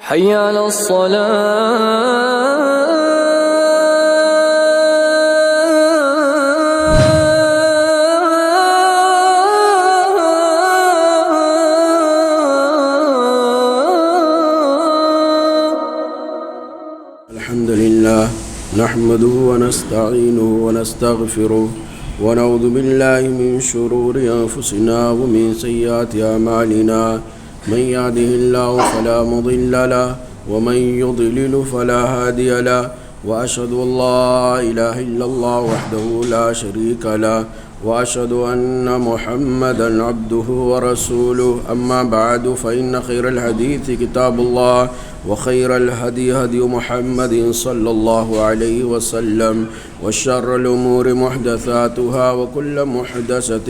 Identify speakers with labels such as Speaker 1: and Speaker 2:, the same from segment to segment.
Speaker 1: حي على
Speaker 2: الحمد لله نحمده ونستعينه ونستغفره ونعوذ بالله من شرور أنفسنا ومن سيئات أعمالنا من يهده الله فلا مضل له ومن يضلل فلا هادي له وأشهد أن لا إله إلا الله وحده لا شريك له وأشهد أن محمدًا عبده ورسوله أما بعد فإن خير الحديث كتاب الله وخير الهدي هدي محمد صلى الله عليه وسلم وشر الأمور محدثاتها وكل محدثة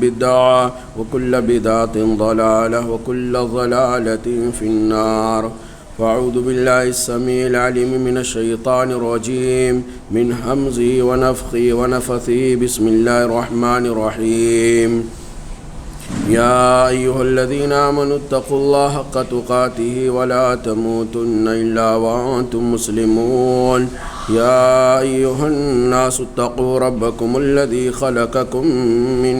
Speaker 2: بدعة وكل بدعة ضلالة وكل ضلالة في النار. فأعوذ بالله السميع العليم من الشيطان الرجيم من همزه ونفخه ونفثه. بسم الله الرحمن الرحيم. يا أيها الذين آمنوا اتقوا الله حق تقاته ولا تموتن إلا وأنتم مسلمون. يا أيها الناس اتقوا ربكم الذي خلقكم من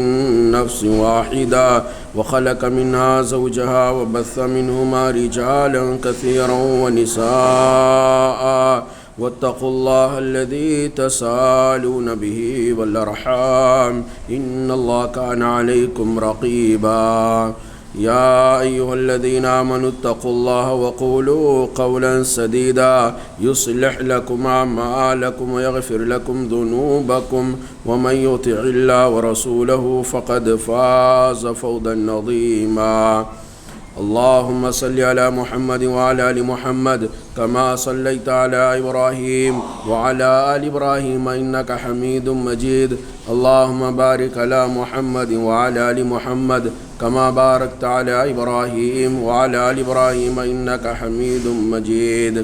Speaker 2: نفس واحدة وخلق منها زوجها وبث منهما رجالا كثيرا ونساء واتقوا الله الذي تساءلون به والأرحام إن الله كان عليكم رقيبا. يا أيها الذين آمنوا اتقوا الله وقولوا قولا سديدا يصلح لكم أعمالكم ويغفر لكم ذنوبكم ومن يطع الله ورسوله فقد فاز فوزا عظيما. اللهم صل على محمد وعلى آل محمد كما صليت على إبراهيم وعلى آل إبراهيم إنك حميد مجيد. اللهم بارك على محمد وعلى آل محمد كما باركت على إبراهيم وعلى آل إبراهيم إنك حميد مجيد.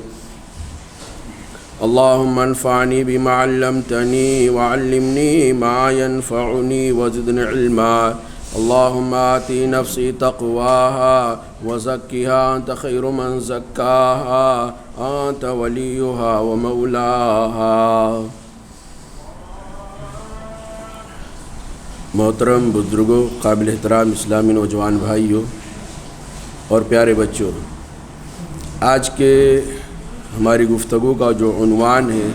Speaker 2: اللهم انفعني بما علمتني وعلمني ما ينفعني وزدني علما. اللهم آتي نفسي تقواها وزكها أنت خير من زكاها أنت وليها ومولاها. محترم بزرگوں، قابل احترام اسلامی نوجوان بھائیوں اور پیارے بچوں، آج کے ہماری گفتگو کا جو عنوان ہے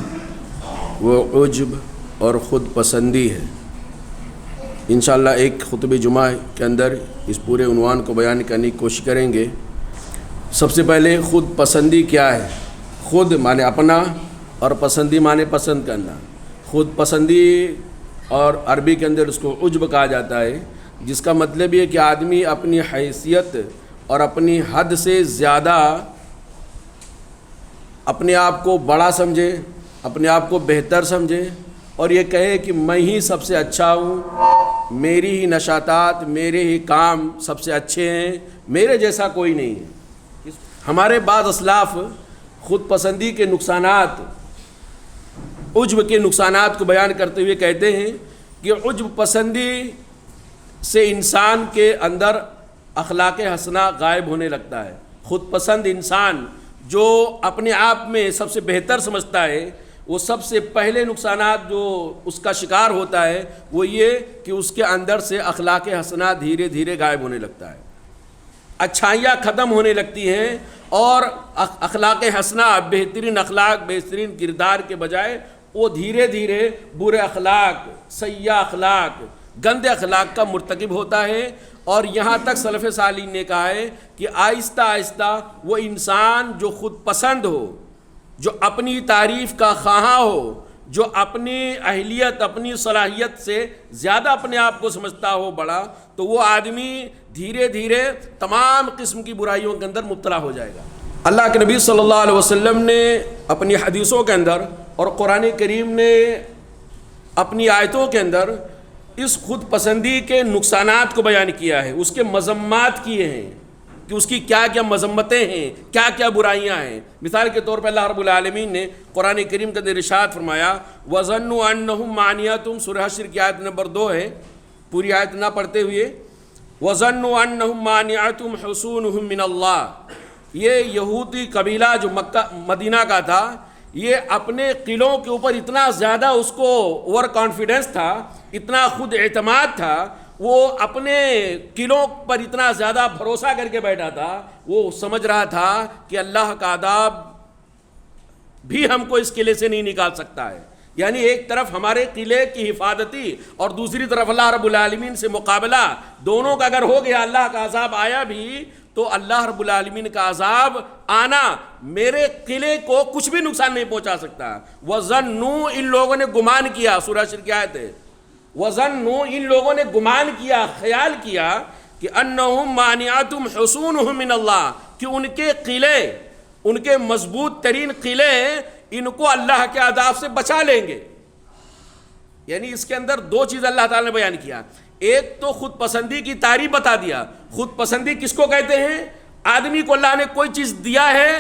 Speaker 2: وہ عجب اور خود پسندی ہے. انشاءاللہ ایک خطبہ جمعہ کے اندر اس پورے عنوان کو بیان کرنے کی کوشش کریں گے. سب سے پہلے خود پسندی کیا ہے؟ خود مانے اپنا اور پسندی مانے پسند کرنا. خود پسندی اور عربی کے اندر اس کو عجب کہا جاتا ہے، جس کا مطلب یہ کہ آدمی اپنی حیثیت اور اپنی حد سے زیادہ اپنے آپ کو بڑا سمجھے، اپنے آپ کو بہتر سمجھے اور یہ کہے کہ میں ہی سب سے اچھا ہوں، میری ہی نشاطات، میرے ہی کام سب سے اچھے ہیں، میرے جیسا کوئی نہیں ہے. ہمارے بعض اسلاف خود پسندی کے نقصانات، عجب کے نقصانات کو بیان کرتے ہوئے کہتے ہیں کہ عجب پسندی سے انسان کے اندر اخلاق حسنہ غائب ہونے لگتا ہے. خود پسند انسان جو اپنے آپ میں سب سے بہتر سمجھتا ہے، وہ سب سے پہلے نقصانات جو اس کا شکار ہوتا ہے وہ یہ کہ اس کے اندر سے اخلاق حسنہ دھیرے دھیرے غائب ہونے لگتا ہے، اچھائیاں ختم ہونے لگتی ہیں اور اخلاق حسنہ، بہترین اخلاق، بہترین کردار کے بجائے وہ دھیرے دھیرے برے اخلاق، سیاہ اخلاق، گندے اخلاق کا مرتکب ہوتا ہے. اور یہاں تک سلف صالحین نے کہا ہے کہ آہستہ آہستہ وہ انسان جو خود پسند ہو، جو اپنی تعریف کا خواہاں ہو، جو اپنی اہلیت، اپنی صلاحیت سے زیادہ اپنے آپ کو سمجھتا ہو بڑا، تو وہ آدمی دھیرے دھیرے تمام قسم کی برائیوں کے اندر مبتلا ہو جائے گا. اللہ کے نبی صلی اللہ علیہ وسلم نے اپنی حدیثوں کے اندر اور قرآن کریم نے اپنی آیتوں کے اندر اس خود پسندی کے نقصانات کو بیان کیا ہے، اس کے مذمات کیے ہیں کہ اس کی کیا کیا مذمتیں ہیں، کیا کیا برائیاں ہیں. مثال کے طور پر اللہ رب العالمین نے قرآن کریم کے اندر ارشاد فرمایا وَظَنُّوا أَنَّهُمْ مَعَنِيَاتُمْ، سورہ حشر کی آیت نمبر 2 ہے، پوری آیت نہ پڑھتے ہوئے وَظَنُّوا أَنَّهُمْ مَانِعَتُمْ حُصُونُهُمْ مِنَ اللَّهِ یہ یہودی قبیلہ جو مکہ مدینہ کا تھا، یہ اپنے قلعوں کے اوپر اتنا زیادہ اس کو اوور کانفیڈنس تھا، اتنا خود اعتماد تھا، وہ اپنے قلعوں پر اتنا زیادہ بھروسہ کر کے بیٹھا تھا، وہ سمجھ رہا تھا کہ اللہ کا عذاب بھی ہم کو اس قلعے سے نہیں نکال سکتا ہے. یعنی ایک طرف ہمارے قلعے کی حفاظتی اور دوسری طرف اللہ رب العالمین سے مقابلہ، دونوں کا اگر ہو گیا، اللہ کا عذاب آیا بھی تو اللہ رب العالمین کا عذاب آنا میرے قلعے کو کچھ بھی نقصان نہیں پہنچا سکتا. وَظَنُّوا، ان لوگوں نے گمان کیا، سورہ شر کی آیت ہے، وَظَنُّوا، ان لوگوں نے گمان کیا، خیال کیا کہ أَنَّهُمْ مَانِعَتُهُمْ حُصُونُهُم مِّنَ اللَّهِ، کہ ان کے قلعے، ان کے مضبوط ترین قلعے ان کو اللہ کے عذاب سے بچا لیں گے. یعنی اس کے اندر دو چیز اللہ تعالیٰ نے بیان کیا. ایک تو خود پسندی کی تعریف بتا دیا. خود پسندی کس کو کہتے ہیں؟ آدمی کو اللہ نے کوئی چیز دیا ہے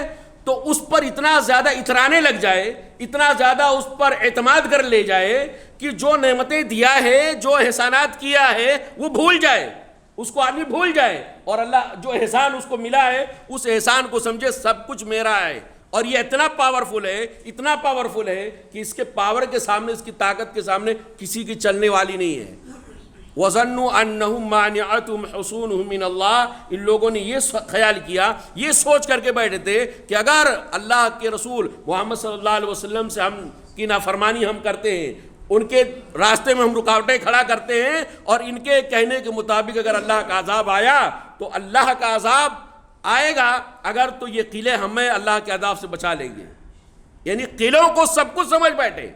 Speaker 2: تو اس پر اتنا زیادہ اترانے لگ جائے، اتنا زیادہ اس پر اعتماد کر لے جائے کہ جو نعمتیں دیا ہے، جو احسانات کیا ہے، وہ بھول جائے، اس کو آدمی بھول جائے، اور اللہ جو احسان اس کو ملا ہے اس احسان کو سمجھے سب کچھ میرا ہے. اور یہ اتنا پاورفل ہے، اتنا پاورفل ہے کہ اس کے پاور کے سامنے، اس کی طاقت کے سامنے کسی کی چلنے والی نہیں ہے. وَظَنُّوا أَنَّهُمْ مَانِعَتُهُمْ حُصُونُهُم مِّنَ اللَّهِ، ان لوگوں نے یہ خیال کیا، یہ سوچ کر کے بیٹھے تھے کہ اگر اللہ کے رسول محمد صلی اللہ علیہ وسلم سے ہم کی نافرمانی ہم کرتے ہیں، ان کے راستے میں ہم رکاوٹیں کھڑا کرتے ہیں، اور ان کے کہنے کے مطابق اگر اللہ کا عذاب آیا تو اللہ کا عذاب آئے گا، اگر تو یہ قلعے ہمیں اللہ کے عذاب سے بچا لیں گے. یعنی قلعوں کو سب کچھ سمجھ بیٹھے،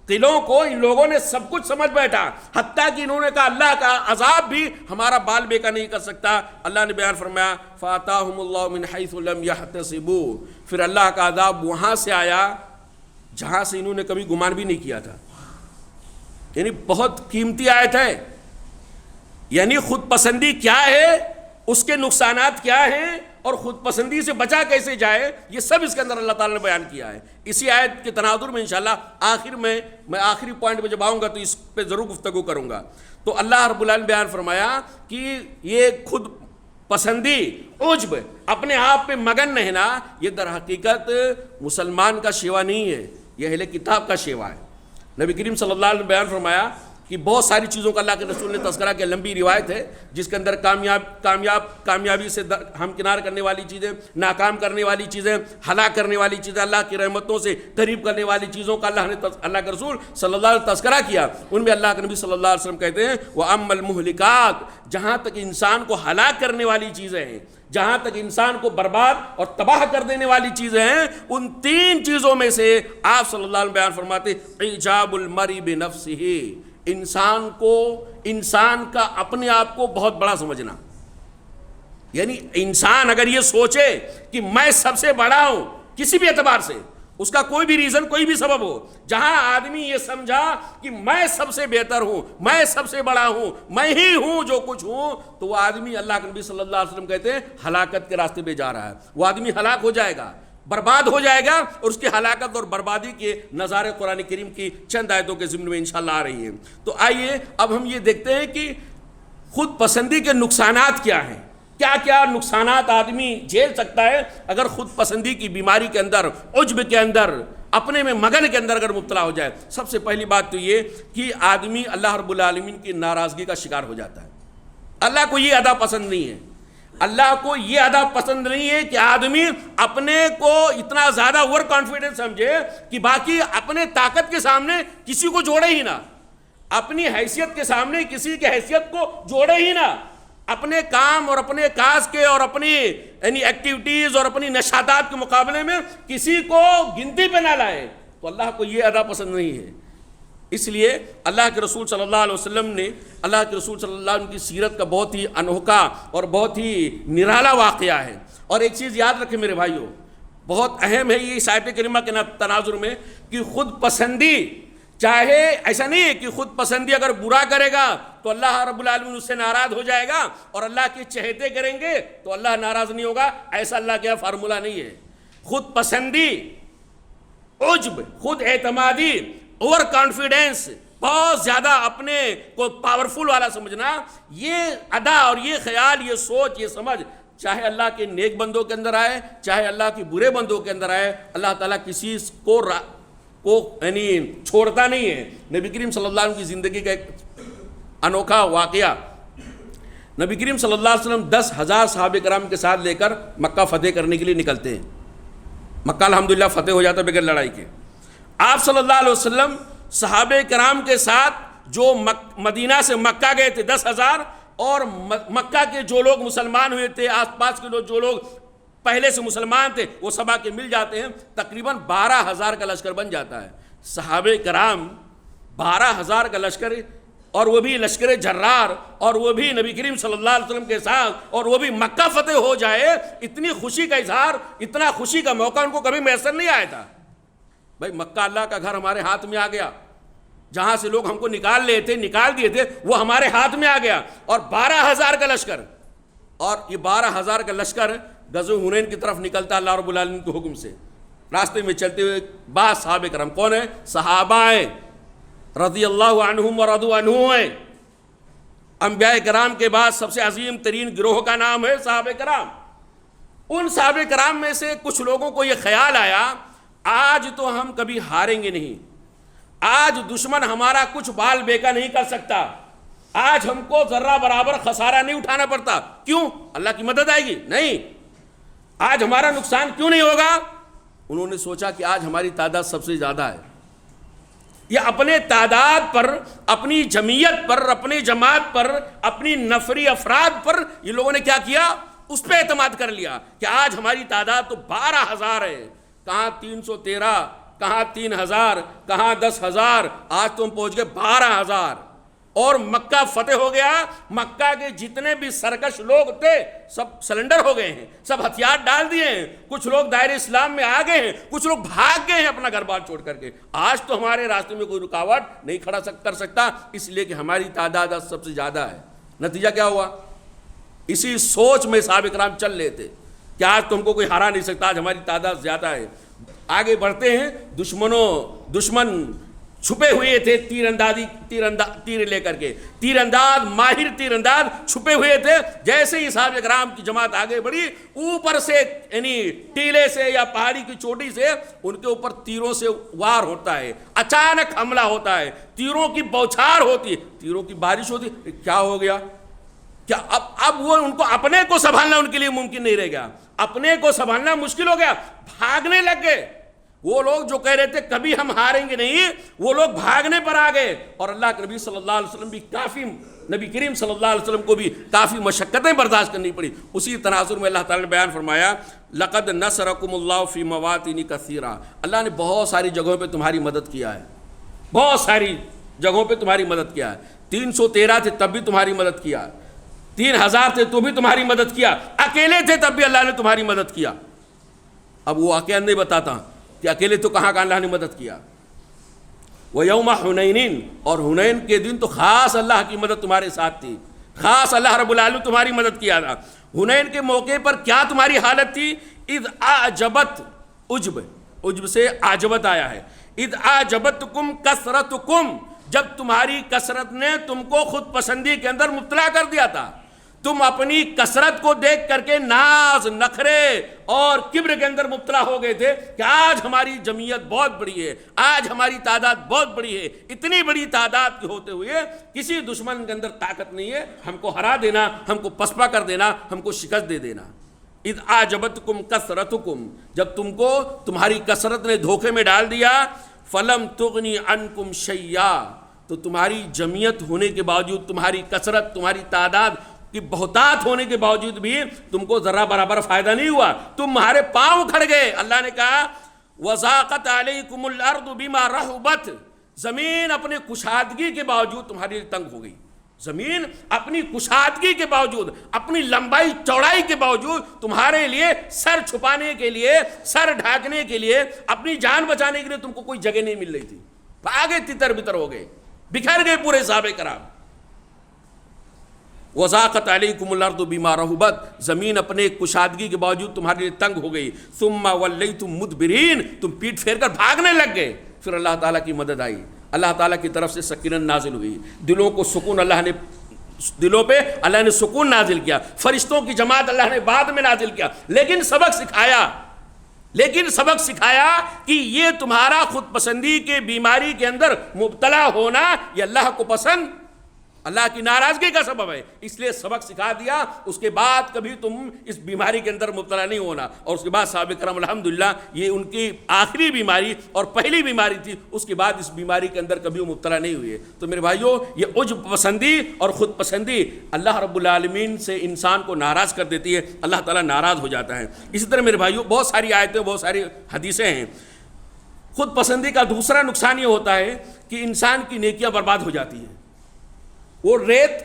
Speaker 2: قلعوں کو ان لوگوں نے سب کچھ سمجھ بیٹھا، حتیٰ کہ انہوں نے کہا اللہ کا عذاب بھی ہمارا بال بیکا نہیں کر سکتا. اللہ نے بیان فرمایا فَآتَاهُمُ اللَّهُ مِنْ حَيْثُ لَمْ يَحْتَسِبُوا، پھر اللہ کا عذاب وہاں سے آیا جہاں سے انہوں نے کبھی گمان بھی نہیں کیا تھا. یعنی بہت قیمتی آیت ہے. یعنی خود پسندی کیا ہے، اس کے نقصانات کیا ہیں، اور خود پسندی سے بچا کیسے جائے، یہ سب اس کے اندر اللہ تعالیٰ نے بیان کیا ہے. اسی آیت کے تناظر میں انشاءاللہ آخر میں آخری پوائنٹ میں جب آؤں گا تو اس پہ ضرور گفتگو کروں گا. تو اللہ رب العالمین بیان فرمایا کہ یہ خود پسندی، عجب، اپنے آپ پہ مگن رہنا، یہ در حقیقت مسلمان کا شیوا نہیں ہے، یہ اہل کتاب کا شیوا ہے. نبی کریم صلی اللہ علیہ وسلم بیان فرمایا کہ بہت ساری چیزوں کا اللہ کے رسول نے تذکرہ کیا، لمبی روایت ہے جس کے اندر کامیابی سے ہمکنار کرنے والی چیزیں، ناکام کرنے والی چیزیں، ہلاک کرنے والی چیزیں، اللہ کی رحمتوں سے قریب کرنے والی چیزوں کا اللہ کے رسول صلی اللہ علیہ وسلم تذکرہ کیا. ان میں اللہ کے نبی صلی اللہ علیہ وسلم کہتے ہیں وَأَمَّا الْمُهْلِكَاتُ، جہاں تک انسان کو ہلاک کرنے والی چیزیں ہیں، جہاں تک انسان کو برباد اور تباہ کر دینے والی چیزیں ہیں، ان تین چیزوں میں سے آپ صلی اللہ علیہ وسلم بیان فرماتے اعجاب المرء بنفسہ، انسان کا اپنے آپ کو بہت بڑا سمجھنا. یعنی انسان اگر یہ سوچے کہ میں سب سے بڑا ہوں کسی بھی اعتبار سے، اس کا کوئی بھی ریزن، کوئی بھی سبب ہو، جہاں آدمی یہ سمجھا کہ میں سب سے بہتر ہوں، میں سب سے بڑا ہوں، میں ہی ہوں جو کچھ ہوں، تو وہ آدمی، اللہ کے نبی صلی اللہ علیہ وسلم کہتے ہیں، ہلاکت کے راستے پہ جا رہا ہے. وہ آدمی ہلاک ہو جائے گا، برباد ہو جائے گا، اور اس کی ہلاکت اور بربادی کے نظارے قرآن کریم کی چند آیتوں کے ضمن میں انشاءاللہ آ رہی ہیں. تو آئیے اب ہم یہ دیکھتے ہیں کہ خود پسندی کے نقصانات کیا ہیں، کیا کیا نقصانات آدمی جھیل سکتا ہے اگر خود پسندی کی بیماری کے اندر، عجب کے اندر، اپنے میں مگن کے اندر اگر مبتلا ہو جائے. سب سے پہلی بات تو یہ کہ آدمی اللہ رب العالمین کی ناراضگی کا شکار ہو جاتا ہے. اللہ کو یہ ادا پسند نہیں ہے، اللہ کو یہ ادا پسند نہیں ہے کہ آدمی اپنے کو اتنا زیادہ اوور کانفیڈنس سمجھے کہ باقی اپنے طاقت کے سامنے کسی کو جوڑے ہی نہ، اپنی حیثیت کے سامنے کسی کی حیثیت کو جوڑے ہی نہ، اپنے کام اور اپنے کاج کے اور اپنی یعنی ایکٹیویٹیز اور اپنی نشاطات کے مقابلے میں کسی کو گنتی پہ نہ لائے. تو اللہ کو یہ ادا پسند نہیں ہے. اس لیے اللہ کے رسول صلی اللہ علیہ وسلم نے، اللہ کے رسول صلی اللہ علیہ وسلم کی سیرت کا بہت ہی انوکھا اور بہت ہی نرالا واقعہ ہے. اور ایک چیز یاد رکھیں میرے بھائیوں، بہت اہم ہے یہ اس آیت کریمہ کے تناظر میں، کہ خود پسندی، چاہے ایسا نہیں ہے کہ خود پسندی اگر برا کرے گا تو اللہ رب العالمین اس سے ناراض ہو جائے گا، اور اللہ کے چہتے کریں گے تو اللہ ناراض نہیں ہوگا، ایسا اللہ کا فارمولہ نہیں ہے. خود پسندی، عجب، خود اعتمادی، اوور کانفیڈنس، بہت زیادہ اپنے کو پاورفل والا سمجھنا، یہ ادا اور یہ خیال، یہ سوچ، یہ سمجھ چاہے اللہ کے نیک بندوں کے اندر آئے چاہے اللہ کے برے بندوں کے اندر آئے، اللہ تعالیٰ کسی کو یعنی چھوڑتا نہیں ہے۔ نبی کریم صلی اللہ علیہ وسلم کی زندگی کا ایک انوکھا واقعہ، نبی کریم صلی اللہ علیہ وسلم 10,000 صحابہ کرام کے ساتھ لے کر مکہ فتح کرنے کے لیے نکلتے ہیں۔ مکہ الحمدللہ فتح ہو جاتا بغیر لڑائی کے۔ آپ صلی اللہ علیہ وسلم صحابہ کرام کے ساتھ جو مدینہ سے مکہ گئے تھے 10,000، اور مکہ کے جو لوگ مسلمان ہوئے تھے، آس پاس کے لوگ جو لوگ پہلے سے مسلمان تھے، وہ سب آ کے مل جاتے ہیں، تقریباً 12,000 کا لشکر بن جاتا ہے۔ صحابہ کرام 12,000 کا لشکر، اور وہ بھی لشکر جرار، اور وہ بھی نبی کریم صلی اللہ علیہ وسلم کے ساتھ، اور وہ بھی مکہ فتح ہو جائے، اتنی خوشی کا اظہار، اتنا خوشی کا موقع ان کو کبھی میسر نہیں آیا تھا۔ بھائی مکہ اللہ کا گھر ہمارے ہاتھ میں آ گیا، جہاں سے لوگ ہم کو نکال دیے تھے وہ ہمارے ہاتھ میں آ گیا، اور 12,000 کا لشکر، اور یہ 12,000 کا لشکر غزوہ حنین کی طرف نکلتا اللہ رب العالمین کے حکم سے۔ راستے میں چلتے ہوئے بعض صحابہ کرام، کون ہیں؟ صحابہ ہیں رضی اللہ عنہم ورضوا عنہ ہیں۔ انبیاء کرام کے بعد سب سے عظیم ترین گروہ کا نام ہے صحابہ کرام۔ ان صحابہ کرام میں سے کچھ لوگوں کو یہ خیال آیا، آج تو ہم کبھی ہاریں گے نہیں، آج دشمن ہمارا کچھ بال بیکا نہیں کر سکتا، آج ہم کو ذرہ برابر خسارہ نہیں اٹھانا پڑتا۔ کیوں؟ اللہ کی مدد آئے گی؟ نہیں۔ آج ہمارا نقصان کیوں نہیں ہوگا؟ انہوں نے سوچا کہ آج ہماری تعداد سب سے زیادہ ہے۔ یہ اپنے تعداد پر، اپنی جمعیت پر، اپنی جماعت پر، اپنی نفری افراد پر یہ لوگوں نے کیا کیا؟ اس پہ اعتماد کر لیا کہ آج ہماری تعداد تو 12,000 ہے، کہاں 313، کہاں 3,000، کہاں 10,000، آج تو ہم پہنچ گئے 12,000، اور مکہ فتح ہو گیا۔ مکہ کے جتنے بھی سرکش لوگ تھے سب سلنڈر ہو گئے ہیں، سب ہتھیار ڈال دیے ہیں، کچھ لوگ دائرہ اسلام میں آ گئے ہیں، کچھ لوگ بھاگ گئے ہیں اپنا گھر بار چھوڑ کر کے۔ آج تو ہمارے راستے میں کوئی رکاوٹ نہیں کھڑا کر سکتا، اس لیے کہ ہماری تعداد آج سب سے زیادہ ہے۔ نتیجہ کیا ہوا؟ اسی سوچ میں صحابہ کرام چل رہے تھے کہ آج تم کو کوئی ہرا نہیں سکتا، آج ہماری تعداد زیادہ ہے۔ آگے بڑھتے ہیں، دشمن چھپے ہوئے تھے تیر لے کر کے، تیر انداز، ماہر تیر انداز چھپے ہوئے تھے۔ جیسے ہی صحابہ کرام کی جماعت آگے بڑھی، اوپر سے یعنی ٹیلے سے یا پہاڑی کی چوٹی سے ان کے اوپر تیروں سے وار ہوتا ہے، اچانک حملہ ہوتا ہے، تیروں کی بوچھار ہوتی ہے، تیروں کی بارش ہوتی ہے۔ کیا ہو گیا؟ کیا اب وہ ان کو اپنے کو سنبھالنا ان کے لیے ممکن نہیں رہ گیا، اپنے کو سنبھالنا مشکل ہو گیا، بھاگنے لگ گئے۔ وہ لوگ جو کہہ رہے تھے کبھی ہم ہاریں گے نہیں، وہ لوگ بھاگنے پر آ گئے، اور اللہ کے نبی صلی اللہ علیہ وسلم بھی نبی کریم صلی اللہ علیہ وسلم کو بھی کافی مشقتیں برداشت کرنی پڑی۔ اسی تناظر میں اللہ تعالیٰ نے بیان فرمایا، لقد نصرکم اللہ فی مواطن کثیرہ، اللہ نے بہت ساری جگہوں پہ تمہاری مدد کیا ہے، بہت ساری جگہوں پہ تمہاری مدد کیا ہے۔ 313 تھے تب بھی تمہاری مدد کیا، 3,000 تھے تو بھی تمہاری مدد کیا، اکیلے تھے تب بھی اللہ نے تمہاری مدد کیا۔ اب وہ واقعہ نہیں بتاتا کہ اکیلے تو کہاں اللہ نے مدد کیا۔ وَيَوْمَ حُنَيْنٍ، اور حنین کے دن تو خاص اللہ کی مدد تمہارے ساتھ تھی، خاص اللہ رب العالمین تمہاری مدد کیا تھا۔ حنین کے موقع پر کیا تمہاری حالت تھی؟ اِذْ أَعْجَبَتْ، عجب سے عجبت آیا ہے، اِذْ أَعْجَبَتْكُمْ كَثْرَتُكُمْ، جب تمہاری کثرت نے تم کو خود پسندی کے اندر مبتلا کر دیا تھا، تم اپنی کثرت کو دیکھ کر کے ناز، نخرے اور کبر کے اندر مبتلا ہو گئے تھے کہ آج ہماری جمعیت بہت بڑی ہے، آج ہماری تعداد بہت بڑی ہے، اتنی بڑی تعداد کے ہوتے ہوئے کسی دشمن کے اندر طاقت نہیں ہے ہم کو ہرا دینا، ہم کو پسپا کر دینا، ہم کو شکست دے دینا۔ اذ اعجبتکم کثرتکم، جب تم کو تمہاری کثرت نے دھوکے میں ڈال دیا، فلم تغنی عنکم شیئا، تو تمہاری جمعیت ہونے کے باوجود، تمہاری کثرت، تمہاری تعداد کہ بہتات ہونے کے باوجود بھی تم کو ذرہ برابر فائدہ نہیں ہوا، تمہارے پاؤں کھڑ گئے۔ اللہ نے کہا وَضَاقَتْ عَلَيْكُمُ الْأَرْضُ بِمَا رَحُبَتْ، زمین اپنے کشادگی کے باوجود تمہارے لیے تنگ ہو گئی، زمین اپنی کشادگی کے باوجود، اپنی لمبائی چوڑائی کے باوجود تمہارے لیے سر چھپانے کے لیے، سر ڈھانکنے کے لیے، اپنی جان بچانے کے لیے تم کو کوئی جگہ نہیں مل رہی تھی، آگے تتر بتر ہو گئے، بکھر گئے پورے صحابہ کرام۔ وَضَاقَتْ عَلَيْكُمُ الْأَرْضُ بِمَا رَحُبَتْ، زمین اپنے کشادگی کے باوجود تمہارے لیے تنگ ہو گئی، ثُمَّ وَلَّيْتُمْ مُدْبِرِينَ، تم پیٹ پھیر کر بھاگنے لگ گئے۔ پھر اللہ تعالیٰ کی مدد آئی، اللہ تعالیٰ کی طرف سے سکینت نازل ہوئی، دلوں کو سکون اللہ نے دلوں پہ اللہ نے سکون نازل کیا، فرشتوں کی جماعت اللہ نے بعد میں نازل کیا، لیکن سبق سکھایا کہ یہ تمہارا خود پسندی کے بیماری کے اندر مبتلا ہونا یہ اللہ کو پسند، اللہ کی ناراضگی کا سبب ہے، اس لیے سبق سکھا دیا، اس کے بعد کبھی تم اس بیماری کے اندر مبتلا نہیں ہونا۔ اور اس کے بعد صحابہ کرام الحمدللہ یہ ان کی آخری بیماری اور پہلی بیماری تھی، اس کے بعد اس بیماری کے اندر کبھی وہ مبتلا نہیں ہوئے۔ تو میرے بھائیوں، یہ عجب پسندی اور خود پسندی اللہ رب العالمین سے انسان کو ناراض کر دیتی ہے، اللہ تعالیٰ ناراض ہو جاتا ہے۔ اسی طرح میرے بھائیوں بہت ساری آیتیں، بہت ساری حدیثیں ہیں۔ خود پسندی کا دوسرا نقصان یہ ہوتا ہے کہ انسان کی نیکیاں برباد ہو جاتی ہیں۔ وہ ریت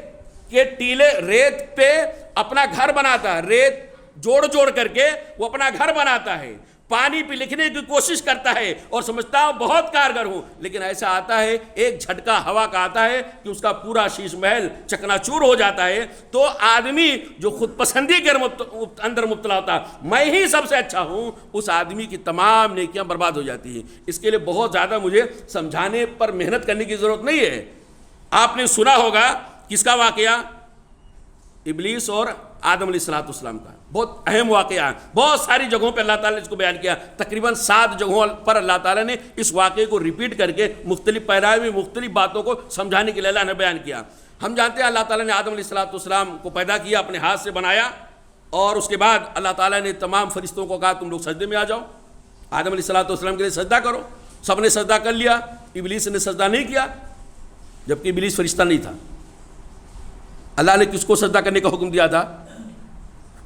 Speaker 2: کے ٹیلے، ریت پہ اپنا گھر بناتا ہے، ریت جوڑ کر کے وہ اپنا گھر بناتا ہے، پانی پہ لکھنے کی کوشش کرتا ہے اور سمجھتا ہوں بہت کارگر ہوں، لیکن ایسا آتا ہے ایک جھٹکا ہوا کا آتا ہے کہ اس کا پورا شیش محل چکنا چور ہو جاتا ہے۔ تو آدمی جو خود پسندی کے اندر مبتلا ہوتا ہے، میں ہی سب سے اچھا ہوں، اس آدمی کی تمام نیکیاں برباد ہو جاتی ہیں۔ اس کے لیے بہت زیادہ مجھے سمجھانے پر محنت کرنے کی ضرورت نہیں ہے۔ آپ نے سنا ہوگا کس کا واقعہ؟ ابلیس اور آدم علیہ السلام کا، بہت اہم واقعہ ہے، بہت ساری جگہوں پہ اللہ تعالیٰ نے اس کو بیان کیا، تقریباً 7 جگہوں پر اللہ تعالیٰ نے اس واقعے کو ریپیٹ کر کے مختلف پیراوی میں مختلف باتوں کو سمجھانے کے لیے اللہ نے بیان کیا۔ ہم جانتے ہیں اللہ تعالیٰ نے آدم علیہ السلام کو پیدا کیا، اپنے ہاتھ سے بنایا، اور اس کے بعد اللہ تعالیٰ نے تمام فرشتوں کو کہا تم لوگ سجدے میں آ جاؤ، آدم علیہ السلام کے لیے سجدہ کرو۔ سب نے سجدہ کر لیا، ابلیس نے سجدہ نہیں کیا، جبکہ ابلیس فرشتہ نہیں تھا۔ اللہ نے کس کو سجدہ کرنے کا حکم دیا تھا؟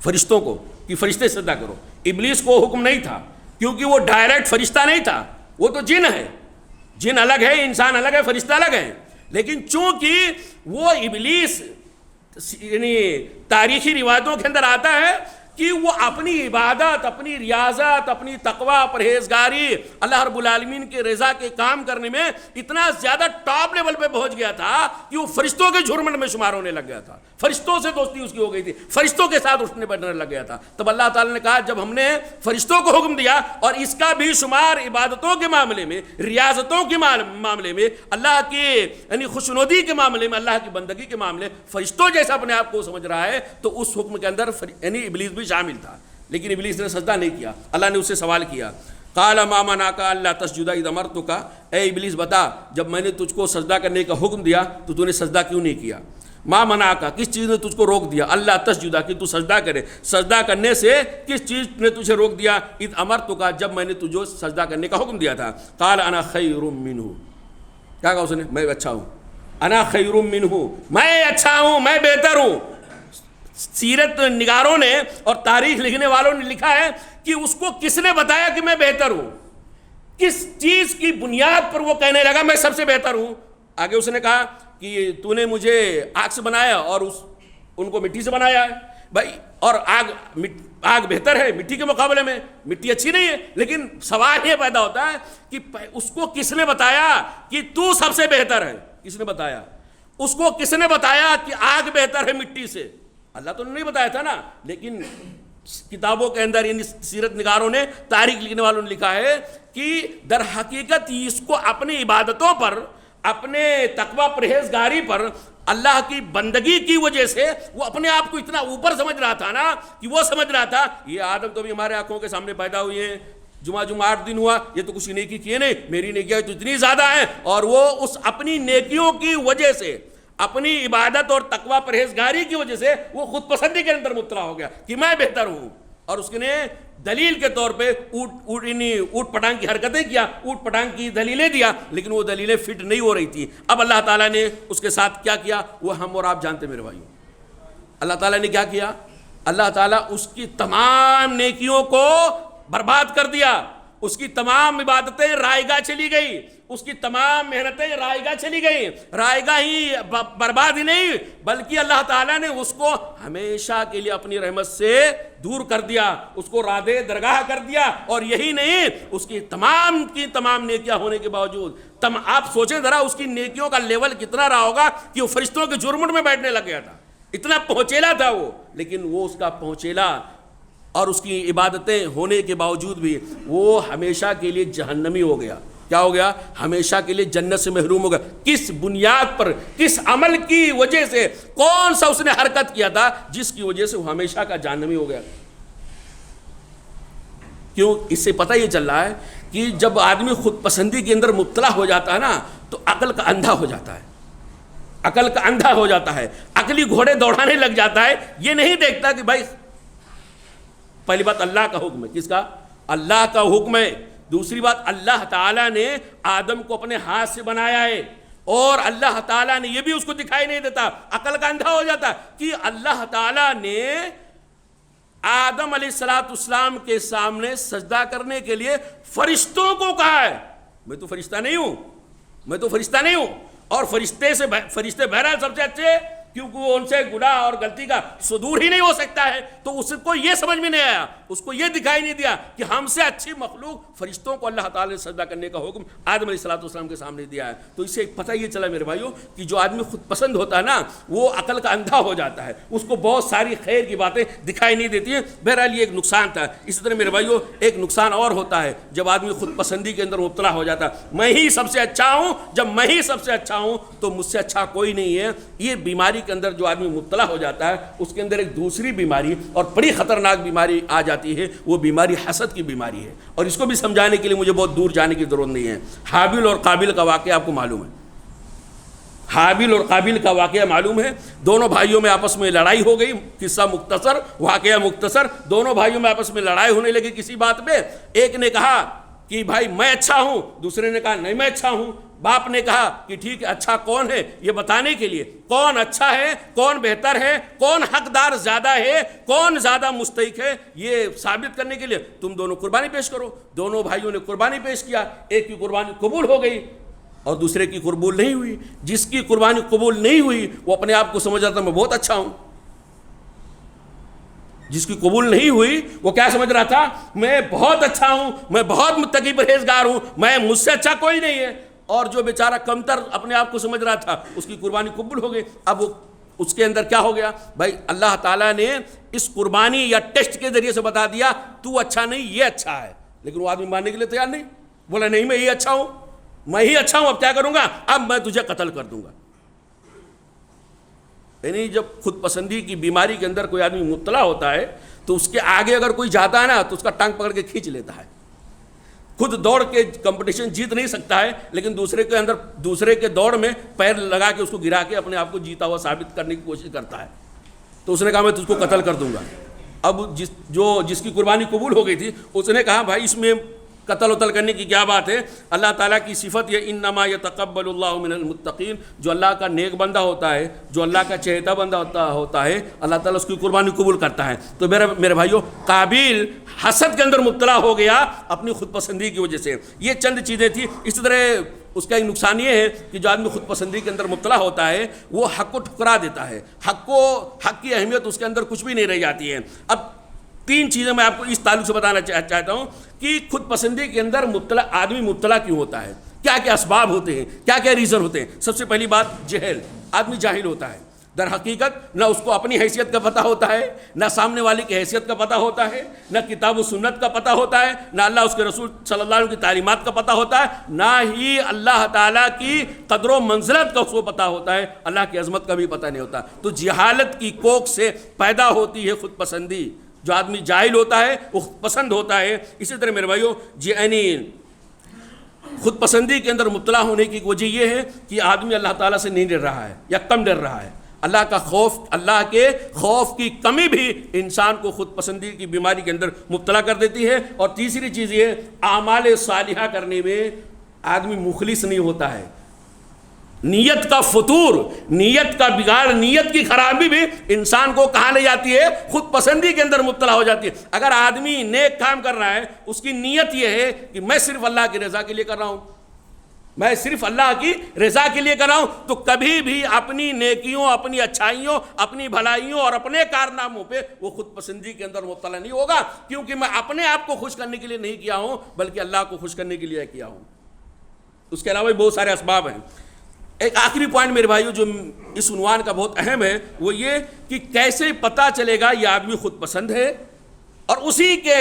Speaker 2: فرشتوں کو، کہ فرشتے سجدہ کرو۔ ابلیس کو حکم نہیں تھا، کیونکہ وہ ڈائریکٹ فرشتہ نہیں تھا، وہ تو جن ہے، جن الگ ہے، انسان الگ ہے، فرشتہ الگ ہے۔ لیکن چونکہ وہ ابلیس یعنی تاریخی روایتوں کے اندر آتا ہے کہ وہ اپنی عبادت، اپنی ریاضت، اپنی تقوی، پرہیزگاری، اللہ رب العالمین کے رضا کے کام کرنے میں اتنا زیادہ ٹاپ لیول پہ پہنچ گیا تھا کہ وہ فرشتوں کے جھرمٹ میں شمار ہونے لگ گیا تھا، فرشتوں سے دوستی اس کی ہو گئی تھی، فرشتوں کے ساتھ اٹھنے بیٹھنے لگ گیا تھا۔ تب اللہ تعالیٰ نے کہا جب ہم نے فرشتوں کو حکم دیا اور اس کا بھی شمار عبادتوں کے معاملے میں، ریاضتوں کے معاملے میں، اللہ کی یعنی خوشنودی کے معاملے میں، اللہ کی بندگی کے معاملے فرشتوں جیسا اپنے آپ کو سمجھ رہا ہے، تو اس حکم کے اندر یعنی ابلیس بھی شامل تھا، لیکن ابلیس نے سجدہ نہیں کیا۔ اللہ نے اس سے سوال کیا، قال ما منعک الا تسجد اذ امرتک، اے ابلیس بتا جب میں نے تجھ کو سجدہ کرنے کا حکم دیا تو نے سجدہ کیوں نہیں کیا؟ ما منعک، کس چیز نے تجھ کو روک دیا؟ اللہ تسجد، کہ تو سجدہ کرے، سجدہ کرنے سے کس چیز نے تجھے روک دیا؟ اذ امرتک، جب میں نے تجھے سجدہ کرنے کا حکم دیا تھا۔ قال انا خیر منہ، کیا کہا اس نے؟ میں اچھا ہوں، انا خیر منہ، میں اچھا ہوں، میں بہتر ہوں۔ سیرت نگاروں نے اور تاریخ لکھنے والوں نے لکھا ہے کہ اس کو کس نے بتایا کہ میں بہتر ہوں، کس چیز کی بنیاد پر وہ کہنے لگا میں سب سے بہتر ہوں؟ آگے اس نے کہا کہ تو نے مجھے آگ سے بنایا اور ان کو مٹی سے بنایا ہے بھائی، اور آگ بہتر ہے مٹی کے مقابلے میں، مٹی اچھی نہیں ہے، لیکن سوال یہ پیدا ہوتا ہے کہ اس کو کس نے بتایا کہ تو سب سے بہتر ہے؟ کس نے بتایا اس کو؟ کس نے بتایا کہ آگ بہتر ہے مٹی سے؟ اللہ تو نہیں بتایا تھا نا، لیکن کتابوں کے اندر یعنی سیرت نگاروں نے، تاریخ لکھنے والوں نے لکھا ہے کہ در حقیقت اس کو اپنی عبادتوں پر، اپنے تقوی پرہیزگاری پر، اللہ کی بندگی کی وجہ سے وہ اپنے آپ کو اتنا اوپر سمجھ رہا تھا نا کہ وہ سمجھ رہا تھا یہ آدم تو بھی ہمارے آنکھوں کے سامنے پیدا ہوئے ہیں، جمعہ 8 دن ہوا، یہ تو کچھ نیکی کیے نہیں، میری نیکیاں تو اتنی زیادہ ہیں۔ اور وہ اس اپنی نیکیوں کی وجہ سے، اپنی عبادت اور تقوی پرہیزگاری کی وجہ سے وہ خود پسندی کے اندر مبتلا ہو گیا کہ میں بہتر ہوں، اور اس نے دلیل کے طور پہ اونٹ پٹانگ کی حرکتیں کیا، اونٹ پٹانگ کی دلیلیں دیا، لیکن وہ دلیلیں فٹ نہیں ہو رہی تھی۔ اب اللہ تعالیٰ نے اس کے ساتھ کیا کیا وہ ہم اور آپ جانتے میرے بھائیوں۔ اللہ تعالیٰ نے کیا کیا؟ اللہ تعالیٰ اس کی تمام نیکیوں کو برباد کر دیا، اس کی تمام عبادتیں رائے گاہ چلی گئی، اس کی تمام محنتیں رائے گاہ چلی گئی، رائے گاہ ہی برباد ہی نہیں بلکہ اللہ تعالیٰ نے اس کو ہمیشہ کے لیے اپنی رحمت سے دور کر دیا، اس کو رادے درگاہ کر دیا۔ اور یہی نہیں، اس کی تمام نیکیاں ہونے کے باوجود آپ سوچیں ذرا اس کی نیکیوں کا لیول کتنا رہا ہوگا کہ وہ فرشتوں کے جھرمٹ میں بیٹھنے لگ گیا تھا، اتنا پہنچیلا تھا وہ، لیکن وہ اس کا پہنچیلا اور اس کی عبادتیں ہونے کے باوجود بھی وہ ہمیشہ کے لیے جہنمی ہو گیا۔ کیا ہو گیا؟ ہمیشہ کے لیے جنت سے محروم ہو گیا۔ کس بنیاد پر، کس عمل کی وجہ سے، کون سا اس نے حرکت کیا تھا جس کی وجہ سے وہ ہمیشہ کا جہنمی ہو گیا؟ کیوں؟ اس سے پتہ یہ چل رہا ہے کہ جب آدمی خود پسندی کے اندر مبتلا ہو جاتا ہے نا تو عقل کا اندھا ہو جاتا ہے، عقل کا اندھا ہو جاتا ہے، عقلی گھوڑے دوڑانے لگ جاتا ہے، یہ نہیں دیکھتا کہ بھائی پہلی بات اللہ کا حکم ہے۔ کس کا؟ اللہ کا حکم ہے۔ دوسری بات اللہ تعالیٰ نے آدم کو اپنے ہاتھ سے بنایا ہے، اور اللہ تعالیٰ نے یہ بھی اس کو دکھائی نہیں دیتا، عقل کا اندھا ہو جاتا کہ اللہ تعالیٰ نے آدم علیہ السلام کے سامنے سجدہ کرنے کے لیے فرشتوں کو کہا ہے۔ میں تو فرشتہ نہیں ہوں، میں تو فرشتہ نہیں ہوں، اور فرشتے بہرحال سب سے اچھے، کیونکہ وہ ان سے گناہ اور غلطی کا صدور ہی نہیں ہو سکتا ہے۔ تو اس کو یہ سمجھ میں نہیں آیا، اس کو یہ دکھائی نہیں دیا کہ ہم سے اچھی مخلوق فرشتوں کو اللہ تعالیٰ نے سجدہ کرنے کا حکم آدم علیہ السلام کے سامنے دیا ہے۔ تو اس سے ایک پتہ یہ چلا میرے بھائیوں کہ جو آدمی خود پسند ہوتا ہے نا وہ عقل کا اندھا ہو جاتا ہے، اس کو بہت ساری خیر کی باتیں دکھائی نہیں دیتی ہیں۔ بہرحال یہ ایک نقصان تھا۔ اسی طرح میرے بھائیوں ایک نقصان اور ہوتا ہے جب آدمی خود پسندی کے اندر مبتلا ہو جاتا ہے۔ میں ہی سب سے اچھا ہوں، جب میں ہی سب سے اچھا ہوں تو مجھ سے اچھا کوئی نہیں ہے۔ یہ بیماری کے اندر جو آدمی مبتلا ہو جاتا ہے اس کے اندر ایک دوسری بیماری اور بڑی خطرناک بیماری آ جاتی ہے، وہ بیماری حسد کی بیماری ہے۔ اور اس کو بھی سمجھانے کے لیے مجھے بہت دور جانے کی ضرورت نہیں ہے۔ حابیل اور قابیل کا واقعہ آپ کو معلوم ہے، حابیل اور قابیل کا واقعہ معلوم ہے۔ دونوں بھائیوں میں آپس میں لڑائی ہو گئی، قصہ مختصر، واقعہ مختصر۔ دونوں بھائیوں میں آپس میں لڑائی ہونے لگی کسی بات پہ۔ ایک نے کہا کہ بھائی میں اچھا ہوں، دوسرے نے کہا نہیں میں اچھا ہوں۔ باپ نے کہا کہ ٹھیک ہے اچھا کون ہے، یہ بتانے کے لیے کون اچھا ہے، کون بہتر ہے، کون حقدار زیادہ ہے، کون زیادہ مستحق ہے، یہ ثابت کرنے کے لیے تم دونوں قربانی پیش کرو۔ دونوں بھائیوں نے قربانی پیش کیا، ایک کی قربانی قبول ہو گئی اور دوسرے کی قبول نہیں ہوئی۔ جس کی قربانی قبول نہیں ہوئی وہ اپنے آپ کو سمجھ رہا تھا میں بہت اچھا ہوں، جس کی قبول نہیں ہوئی وہ کیا سمجھ رہا تھا؟ میں بہت اچھا ہوں، میں بہت متقی پرہیزگار ہوں، مجھ سے اچھا کوئی نہیں ہے۔ اور جو بیچارہ کمتر اپنے آپ کو سمجھ رہا تھا اس کی قربانی قبول ہو گئی۔ اب وہ اس کے اندر کیا ہو گیا؟ بھائی اللہ تعالیٰ نے اس قربانی یا ٹیسٹ کے ذریعے سے بتا دیا تو اچھا نہیں یہ اچھا ہے، لیکن وہ آدمی ماننے کے لیے تیار نہیں، بولا نہیں میں ہی اچھا ہوں، میں ہی اچھا ہوں، اب کیا کروں گا؟ اب میں تجھے قتل کر دوں گا۔ یعنی جب خود پسندی کی بیماری کے اندر کوئی آدمی مبتلا ہوتا ہے تو اس کے آگے اگر کوئی جاتا ہے نا تو اس کا ٹانگ پکڑ کے کھینچ لیتا ہے۔ خود دوڑ کے کمپٹیشن جیت نہیں سکتا ہے، لیکن دوسرے کے دوڑ میں پیر لگا کے اس کو گرا کے اپنے آپ کو جیتا ہوا ثابت کرنے کی کوشش کرتا ہے۔ تو اس نے کہا میں تجھ کو قتل کر دوں گا۔ اب جس کی قربانی قبول ہو گئی تھی اس نے کہا بھائی اس میں قتل وتل کرنے کی کیا بات ہے؟ اللہ تعالیٰ کی صفت یہ انما یتقبل اللہ من المتقین، جو اللہ کا نیک بندہ ہوتا ہے، جو اللہ کا چہیتا بندہ ہوتا ہے، اللہ تعالیٰ اس کی قربانی قبول کرتا ہے۔ تو میرے بھائیوں قابیل حسد کے اندر مبتلا ہو گیا اپنی خود پسندی کی وجہ سے۔ یہ چند چیزیں تھیں۔ اسی طرح اس کا ایک نقصان یہ ہے کہ جو آدمی خود پسندی کے اندر مبتلا ہوتا ہے وہ حق کو ٹھکرا دیتا ہے، حق کی اہمیت اس کے اندر کچھ بھی نہیں رہ جاتی ہے۔ اب تین چیزیں میں آپ کو اس تعلق سے بتانا چاہتا ہوں کہ خود پسندی کے اندر آدمی مبتلا کیوں ہوتا ہے، کیا کیا اسباب ہوتے ہیں، کیا کیا ریزن ہوتے ہیں۔ سب سے پہلی بات جہل، آدمی جاہل ہوتا ہے۔ در حقیقت نہ اس کو اپنی حیثیت کا پتہ ہوتا ہے، نہ سامنے والے کی حیثیت کا پتہ ہوتا ہے، نہ کتاب و سنت کا پتہ ہوتا ہے، نہ اللہ اس کے رسول صلی اللہ علیہ وسلم کی تعلیمات کا پتہ ہوتا ہے، نہ ہی اللہ تعالیٰ کی قدر و منزلت کا اس کو پتہ ہوتا ہے، اللہ کی عظمت کا بھی پتہ نہیں ہوتا۔ تو جہالت کی کوکھ سے پیدا ہوتی ہے خود پسندی۔ جو آدمی جاہل ہوتا ہے وہ پسند ہوتا ہے۔ اسی طرح میرے بھائیوں خود پسندی کے اندر مبتلا ہونے کی وجہ یہ ہے کہ آدمی اللہ تعالیٰ سے نہیں ڈر رہا ہے یا کم ڈر رہا ہے۔ اللہ کے خوف کی کمی بھی انسان کو خود پسندی کی بیماری کے اندر مبتلا کر دیتی ہے۔ اور تیسری چیز یہ اعمال صالحہ کرنے میں آدمی مخلص نہیں ہوتا ہے۔ نیت کا فتور، نیت کا بگاڑ، نیت کی خرابی بھی انسان کو کہاں لے جاتی ہے؟ خود پسندی کے اندر مبتلا ہو جاتی ہے۔ اگر آدمی نیک کام کر رہا ہے اس کی نیت یہ ہے کہ میں صرف اللہ کی رضا کے لیے کر رہا ہوں، میں صرف اللہ کی رضا کے لیے کر رہا ہوں، تو کبھی بھی اپنی نیکیوں، اپنی اچھائیوں، اپنی بھلائیوں اور اپنے کارناموں پہ وہ خود پسندی کے اندر مبتلا نہیں ہوگا، کیونکہ میں اپنے آپ کو خوش کرنے کے لیے نہیں کیا ہوں بلکہ اللہ کو خوش کرنے کے لیے کیا ہوں۔ اس کے علاوہ بھی بہت سارے اسباب ہیں۔ ایک آخری پوائنٹ میرے بھائیوں جو اس عنوان کا بہت اہم ہے وہ یہ کہ کیسے پتہ چلے گا یہ آدمی خود پسند ہے، اور اسی کے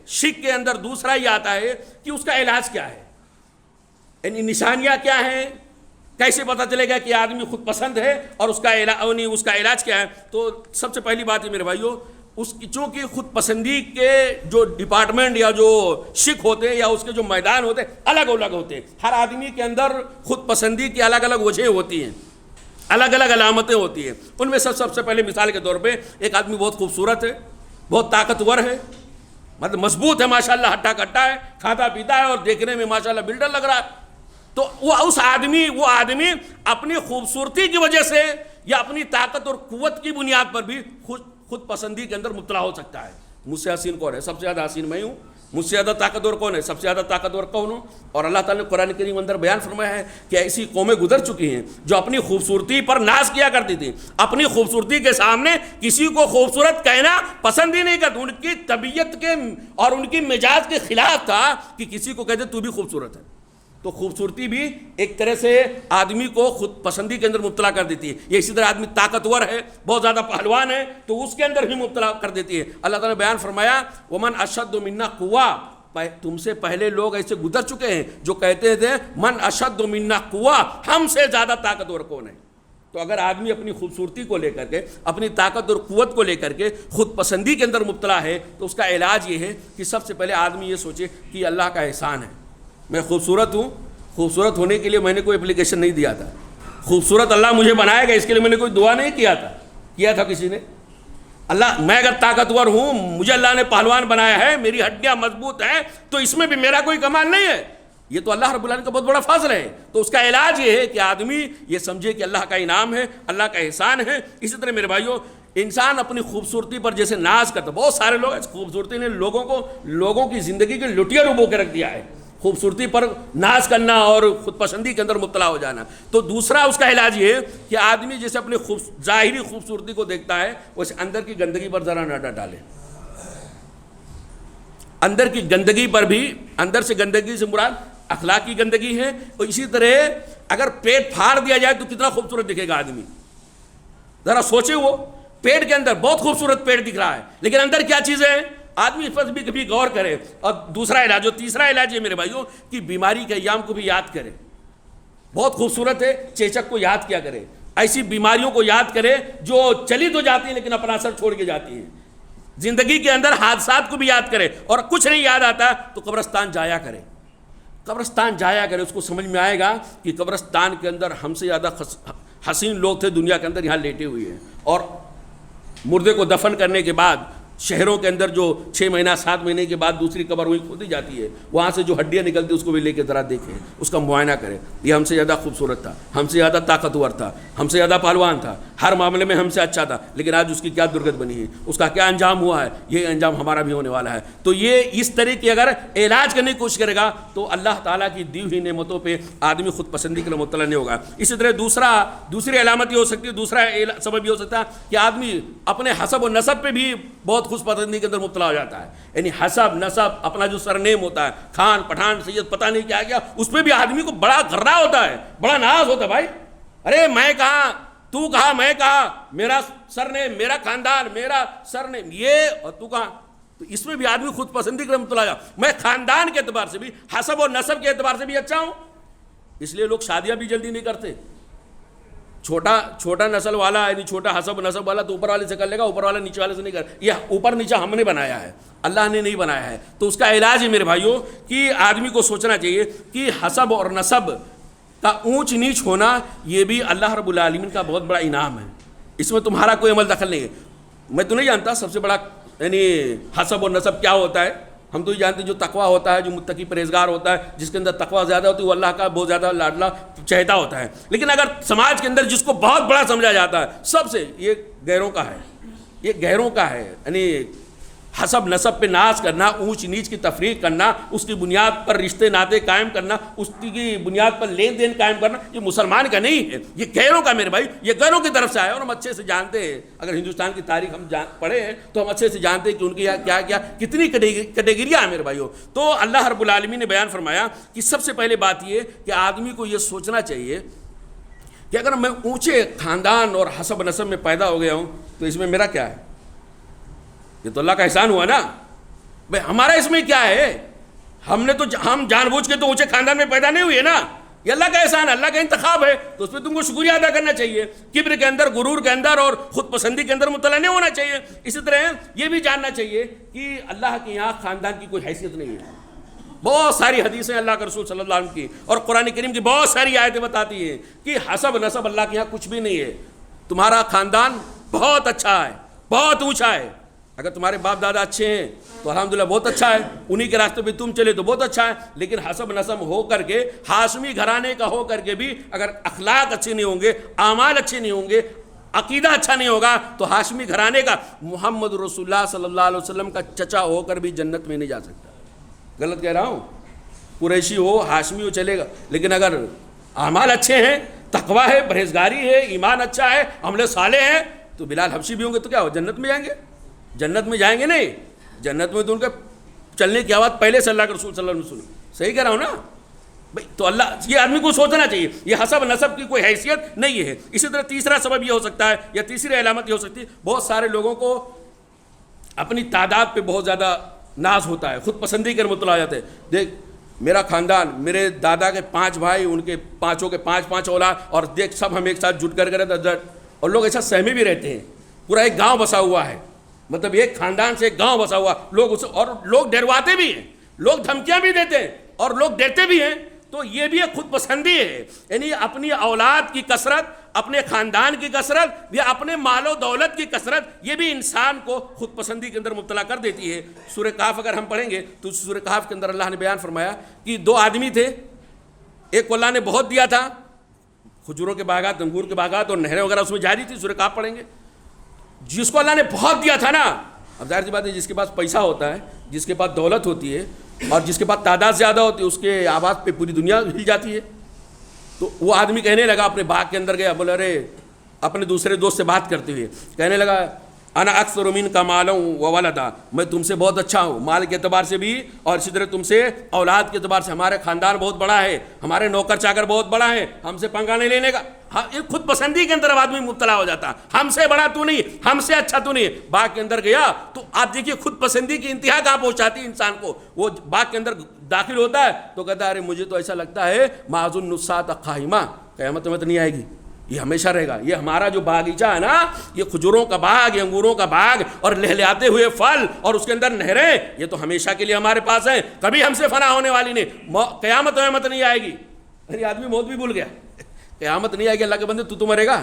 Speaker 2: شک کے اندر دوسرا یہ آتا ہے کہ اس کا علاج کیا ہے۔ یعنی نشانیاں کیا ہیں، کیسے پتہ چلے گا کہ آدمی خود پسند ہے اور اس کا علاج کیا ہے؟ تو سب سے پہلی بات ہے میرے بھائیوں، اس کی چونکہ خود پسندی کے جو ڈپارٹمنٹ یا جو شق ہوتے ہیں یا اس کے جو میدان ہوتے ہیں الگ الگ ہوتے ہیں. ہر آدمی کے اندر خود پسندی کی الگ الگ وجہیں ہوتی ہیں، الگ الگ علامتیں ہوتی ہیں. ان میں سب سے پہلے مثال کے طور پہ ایک آدمی بہت خوبصورت ہے، بہت طاقتور ہے، مطلب مضبوط ہے، ماشاءاللہ ہٹا کٹا ہے، کھاتا پیتا ہے اور دیکھنے میں ماشاءاللہ بلڈر لگ رہا ہے. تو وہ آدمی اپنی خوبصورتی کی وجہ سے یا اپنی طاقت اور قوت کی بنیاد پر بھی خود پسندی کے اندر مبتلا ہو سکتا ہے. مجھ سے حسین کون ہے؟ سب سے زیادہ حسین میں ہوں. مجھ سے زیادہ طاقتور کون ہے؟ سب سے زیادہ طاقتور کون ہوں؟ اور اللہ تعالیٰ نے قرآن کریم اندر بیان فرمایا ہے کہ ایسی قومیں گزر چکی ہیں جو اپنی خوبصورتی پر ناز کیا کرتی تھی، اپنی خوبصورتی کے سامنے کسی کو خوبصورت کہنا پسند ہی نہیں کرتی. ان کی طبیعت کے اور ان کی مزاج کے خلاف تھا کہ کسی کو کہتے تو بھی خوبصورت ہے. تو خوبصورتی بھی ایک طرح سے آدمی کو خود پسندی کے اندر مبتلا کر دیتی ہے. یہ اسی طرح آدمی طاقتور ہے، بہت زیادہ پہلوان ہے تو اس کے اندر بھی مبتلا کر دیتی ہے. اللہ تعالیٰ نے بیان فرمایا ومن اشد منا قوہ، تم سے پہلے لوگ ایسے گزر چکے ہیں جو کہتے تھے من اشد منا قوہ، ہم سے زیادہ طاقتور کون ہے. تو اگر آدمی اپنی خوبصورتی کو لے کر کے، اپنی طاقت اور قوت کو لے کر کے خود پسندی کے اندر مبتلا ہے تو اس کا علاج یہ ہے کہ سب سے پہلے آدمی یہ سوچے کہ اللہ کا احسان ہے. میں خوبصورت ہوں، خوبصورت ہونے کے لیے میں نے کوئی اپلیکیشن نہیں دیا تھا. خوبصورت اللہ مجھے بنائے گا اس کے لیے میں نے کوئی دعا نہیں کیا تھا کسی نے. اللہ میں اگر طاقتور ہوں، مجھے اللہ نے پہلوان بنایا ہے، میری ہڈیاں مضبوط ہیں، تو اس میں بھی میرا کوئی کمال نہیں ہے. یہ تو اللہ رب العالمین کا بہت بڑا فضل ہے. تو اس کا علاج یہ ہے کہ آدمی یہ سمجھے کہ اللہ کا انعام ہے، اللہ کا احسان ہے. اسی طرح میرے بھائیوں، انسان اپنی خوبصورتی پر جیسے ناز کرتا، بہت سارے لوگ اس خوبصورتی نے لوگوں کی زندگی کے لٹیا ڈبو کے رکھ دیا ہے. خوبصورتی پر ناز کرنا اور خود پسندی کے اندر مبتلا ہو جانا. تو دوسرا اس کا علاج یہ ہے کہ آدمی جیسے اپنی ظاہری خوبصورتی کو دیکھتا ہے ویسے اندر کی گندگی پر ذرا نظر ڈالے. اندر کی گندگی پر بھی، اندر سے گندگی سے مراد اخلاق کی گندگی ہے. اور اسی طرح اگر پیٹ پھاڑ دیا جائے تو کتنا خوبصورت دکھے گا آدمی. ذرا سوچے، وہ پیٹ کے اندر بہت خوبصورت پیٹ دکھ رہا ہے لیکن اندر کیا چیز ہے، آدمی اس پر بھی کبھی غور کرے. اور دوسرا علاج اور تیسرا علاج ہے میرے بھائیوں کہ بیماری کے ایام کو بھی یاد کرے. بہت خوبصورت ہے، چیچک کو یاد کیا کرے، ایسی بیماریوں کو یاد کرے جو چلی تو جاتی ہیں لیکن اپنا اثر چھوڑ کے جاتی ہیں. زندگی کے اندر حادثات کو بھی یاد کرے. اور کچھ نہیں یاد آتا تو قبرستان جایا کرے. قبرستان جایا کرے، اس کو سمجھ میں آئے گا کہ قبرستان کے اندر ہم سے زیادہ حسین لوگ تھے دنیا کے اندر، یہاں لیٹے ہوئے ہیں. اور مردے کو دفن کرنے کے بعد شہروں کے اندر جو 6 مہینہ 7 مہینے کے بعد دوسری قبر وہیں کھودی جاتی ہے، وہاں سے جو ہڈیاں نکلتی اس کو بھی لے کے ذرا دیکھیں، اس کا معائنہ کریں. یہ ہم سے زیادہ خوبصورت تھا، ہم سے زیادہ طاقتور تھا، ہم سے زیادہ پہلوان تھا، ہر معاملے میں ہم سے اچھا تھا، لیکن آج اس کی کیا درگت بنی ہے، اس کا کیا انجام ہوا ہے. یہ انجام ہمارا بھی ہونے والا ہے. تو یہ اس طرح کی اگر علاج کرنے کی کوشش کرے گا تو اللہ تعالیٰ کی دی ہوئی نعمتوں پہ آدمی خود پسندی کے لیے مبتلا نہیں ہوگا. اسی طرح دوسری علامت یہ ہو سکتی ہے، دوسرا سبب یہ ہو سکتا ہے کہ آدمی اپنے حسب و نسب پہ بھی بہت خود پسندی کے اندر مبتلا ہو جاتا ہے. یعنی حسب نسب، اپنا جو سرنیم ہوتا ہے، خان پٹھان سید پتہ نہیں کیا اس پہ بھی آدمی کو بڑا غرہ ہوتا ہے، بڑا ناز ہوتا ہے. بھائی ارے میں کہاں، تو کہاں، میں کہاں، میرا سرنیم، میرا خاندان، میرا سرنیم، یہ اور تو کہاں. تو اس میں بھی آدمی خود پسندی کے لیے مبتلا ہو جاتا. میں خاندان کے اعتبار سے بھی، حسب و نسب کے اعتبار سے بھی اچھا ہوں، اس لیے لوگ شادیاں بھی جلدی نہیں کرتے. چھوٹا نسل والا یعنی چھوٹا حسب نسب والا تو اوپر والے سے کر لے گا، اوپر والا نیچے والے سے نہیں کر. یہ اوپر نیچے ہم نے بنایا ہے، اللہ نے نہیں بنایا ہے. تو اس کا علاج ہے میرے بھائیوں کہ آدمی کو سوچنا چاہیے کہ حسب اور نسب کا اونچ نیچ ہونا یہ بھی اللہ رب العالمین کا بہت بڑا انعام ہے. اس میں تمہارا کوئی عمل دخل نہیں ہے. میں تو نہیں جانتا سب سے بڑا یعنی حسب اور نسب کیا ہوتا ہے. ہم تو یہ جانتے ہیں جو تقویٰ ہوتا ہے، جو متقی پرہیزگار ہوتا ہے، جس کے اندر تقویٰ زیادہ ہوتی ہے، وہ اللہ کا بہت زیادہ لاڈلا چہتا ہوتا ہے. لیکن اگر سماج کے اندر جس کو بہت بڑا سمجھا جاتا ہے سب سے، یہ غیروں کا ہے. یہ غیروں کا ہے. یعنی حسب نسب پہ ناز کرنا، اونچ نیچ کی تفریق کرنا، اس کی بنیاد پر رشتے ناطے قائم کرنا، اس کی بنیاد پر لین دین قائم کرنا، یہ مسلمان کا نہیں ہے، یہ غیروں کا میرے بھائی. یہ غیروں کی طرف سے آیا اور ہم اچھے سے جانتے ہیں. اگر ہندوستان کی تاریخ ہم پڑھے ہیں تو ہم اچھے سے جانتے ہیں کہ ان کی کیا کیا کتنی کیٹیگریاں ہیں میرے بھائیوں. تو اللہ رب العالمین نے بیان فرمایا کہ سب سے پہلے بات یہ کہ آدمی کو یہ سوچنا چاہیے کہ اگر میں اونچے خاندان اور حسب نسب میں پیدا ہو گیا ہوں تو اس میں میرا کیا ہے. یہ تو اللہ کا احسان ہوا نا. بھائی ہمارا اس میں کیا ہے. ہم جان بوجھ کے تو اونچے خاندان میں پیدا نہیں ہوئے نا، یہ اللہ کا احسان، اللہ کا انتخاب ہے، تو اس پہ تم کو شکریہ ادا کرنا چاہیے۔ کبر کے اندر، غرور کے اندر اور خود پسندی کے اندر مبتلا نہیں ہونا چاہیے۔ اسی طرح یہ بھی جاننا چاہیے کہ اللہ کے یہاں خاندان کی کوئی حیثیت نہیں ہے۔ بہت ساری حدیثیں اللہ کے رسول صلی اللہ علیہ وسلم کی اور قرآن کریم کی بہت ساری آیتیں بتاتی ہیں کہ حسب نسب اللہ کے یہاں کچھ بھی نہیں ہے۔ تمہارا خاندان بہت اچھا ہے، بہت اونچا ہے، اگر تمہارے باپ دادا اچھے ہیں تو الحمدللہ بہت اچھا ہے، انہی کے راستے پہ تم چلے تو بہت اچھا ہے، لیکن حسب نسب ہو کر کے، ہاشمی گھرانے کا ہو کر کے بھی اگر اخلاق اچھے نہیں ہوں گے، اعمال اچھے نہیں ہوں گے، عقیدہ اچھا نہیں ہوگا، تو ہاشمی گھرانے کا محمد رسول اللہ صلی اللہ علیہ وسلم کا چچا ہو کر بھی جنت میں نہیں جا سکتا۔ غلط کہہ رہا ہوں؟ قریشی ہو، ہاشمی ہو، چلے گا، لیکن اگر اعمال اچھے ہیں، تقوی ہے، پرہیزگاری ہے، ایمان اچھا ہے، عمل صالح ہے، تو بلال حبشی بھی ہوں گے تو کیا ہو، جنت میں جائیں گے؟ جنت میں جائیں گے نہیں، جنت میں تو ان کے چلنے کی آواز پہلے سے اللہ کے رسول صلی اللہ علیہ وسلم سنی۔ صحیح کہہ رہا ہوں نا بھائی؟ تو اللہ، یہ آدمی کو سوچنا چاہیے، یہ حسب نسب کی کوئی حیثیت نہیں ہے۔ اسی طرح تیسرا سبب یہ ہو سکتا ہے، یا تیسری علامت یہ ہو سکتی ہے، بہت سارے لوگوں کو اپنی تعداد پہ بہت زیادہ ناز ہوتا ہے، خود پسندی کے مبتلا ہو جاتے ہیں۔ دیکھ میرا خاندان، میرے دادا کے 5 بھائی، ان کے پانچوں کے 5 اولاد، اور دیکھ سب ہم ایک ساتھ جٹ کر رہتے ہیں، اور لوگ ایسا سہمے بھی رہتے ہیں، پورا ایک گاؤں بسا ہوا ہے، مطلب ایک خاندان سے ایک گاؤں بسا ہوا، لوگ اسے، اور لوگ ڈرواتے بھی ہیں، لوگ دھمکیاں بھی دیتے ہیں، اور لوگ ڈرتے بھی ہیں، تو یہ بھی ایک خود پسندی ہے۔ یعنی اپنی اولاد کی کثرت، اپنے خاندان کی کثرت، یا اپنے مال و دولت کی کثرت، یہ بھی انسان کو خود پسندی کے اندر مبتلا کر دیتی ہے۔ سورہ کہف اگر ہم پڑھیں گے تو سورہ کہف کے اندر اللہ نے بیان فرمایا کہ 2 آدمی تھے، ایک کو اللہ نے بہت دیا تھا، کھجوروں کے باغات، انگور کے باغات اور نہریں وغیرہ اس میں جاری تھی، سورہ کہف پڑھیں گے۔ جس کو اللہ نے بہت دیا تھا نا، اب ظاہر سی بات ہے جس کے پاس پیسہ ہوتا ہے، جس کے پاس دولت ہوتی ہے، اور جس کے پاس تعداد زیادہ ہوتی ہے، اس کے آواز پہ پوری دنیا ہل جاتی ہے۔ تو وہ آدمی کہنے لگا، اپنے باغ کے اندر گیا، بولے ارے، اپنے دوسرے دوست سے بات کرتے ہوئے کہنے لگا، انا اکثر منک مالا و ولدا، میں تم سے بہت اچھا ہوں، مال کے اعتبار سے بھی، اور اسی طرح تم سے اولاد کے اعتبار سے، ہمارے خاندان بہت بڑا ہے، ہمارے نوکر چاکر بہت بڑا ہے، ہم سے پنگا نہیں لینے کا۔ ایک خود پسندی کے اندر آدمی مبتلا ہو جاتا، ہم سے بڑا تو نہیں، ہم سے اچھا تو نہیں۔ باغ کے اندر گیا تو آپ دیکھیے خود پسندی کی انتہا کہاں پہنچاتی ہے انسان کو۔ وہ باغ کے اندر داخل ہوتا ہے تو کہتا ہے ارے مجھے تو ایسا لگتا ہے معذن نسات قائمہ، قیامت میں نہیں آئے گی، یہ ہمیشہ رہے گا۔ یہ ہمارا جو باغیچہ ہے نا، یہ کھجوروں کا باغ، یہ انگوروں کا باغ، اور لہلاتے ہوئے پھل، اور اس کے اندر نہریں، یہ تو ہمیشہ کے لیے ہمارے پاس ہیں، کبھی ہم سے فنا ہونے والی نہیں، قیامت نہیں آئے گی۔ ارے آدمی موت بھی بھول گیا، قیامت نہیں آئے گی، اللہ کے بندے تو مرے گا۔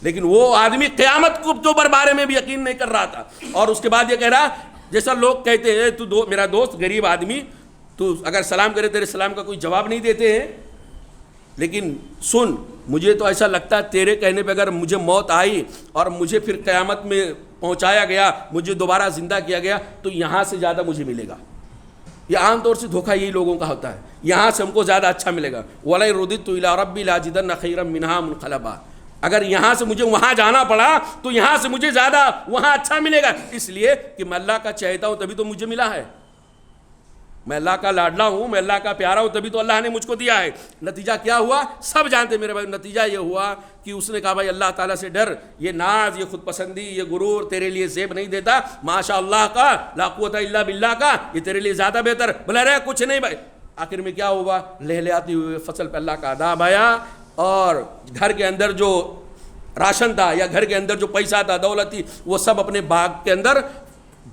Speaker 2: لیکن وہ آدمی قیامت کو بارے میں بھی یقین نہیں کر رہا تھا، اور اس کے بعد یہ کہہ رہا، جیسا لوگ کہتے ہیں تو میرا دوست غریب آدمی، تو اگر سلام کرے تیرے سلام کا کوئی جواب نہیں دیتے ہیں، لیکن سن مجھے تو ایسا لگتا ہے تیرے کہنے پہ اگر مجھے موت آئی اور مجھے پھر قیامت میں پہنچایا گیا، مجھے دوبارہ زندہ کیا گیا، تو یہاں سے زیادہ مجھے ملے گا۔ یہ عام طور سے دھوکہ یہی لوگوں کا ہوتا ہے، یہاں سے ہم کو زیادہ اچھا ملے گا۔ وَلَئِن رُدِدتُّ إِلَىٰ رَبِّي لَأَجِدَنَّ خَيْرًا مِنْهَا مُنْقَلَبًا، اگر یہاں سے مجھے وہاں جانا پڑا تو یہاں سے مجھے زیادہ وہاں اچھا ملے گا، اس لیے کہ میں اللہ کا چاہتا ہوں تبھی تو مجھے ملا ہے، میں اللہ کا لاڈلا ہوں، میں اللہ کا پیارا ہوں، تبھی تو اللہ نے مجھ کو دیا ہے۔ نتیجہ کیا ہوا سب جانتے میرے بھائی، نتیجہ یہ ہوا کہ اس نے کہا بھائی اللہ تعالیٰ سے ڈر، یہ ناز، یہ خود پسندی، یہ غرور تیرے لیے زیب نہیں دیتا، ماشاء اللہ کا، لا قوت الا باللہ کا، یہ تیرے لیے زیادہ بہتر۔ بلا رہے کچھ نہیں بھائی، آخر میں کیا ہوا، لہلہاتی ہوئے فصل پہ اللہ کا عذاب آیا، اور گھر کے اندر جو راشن تھا یا گھر کے اندر جو پیسہ تھا، دولت تھی، وہ سب اپنے باغ کے اندر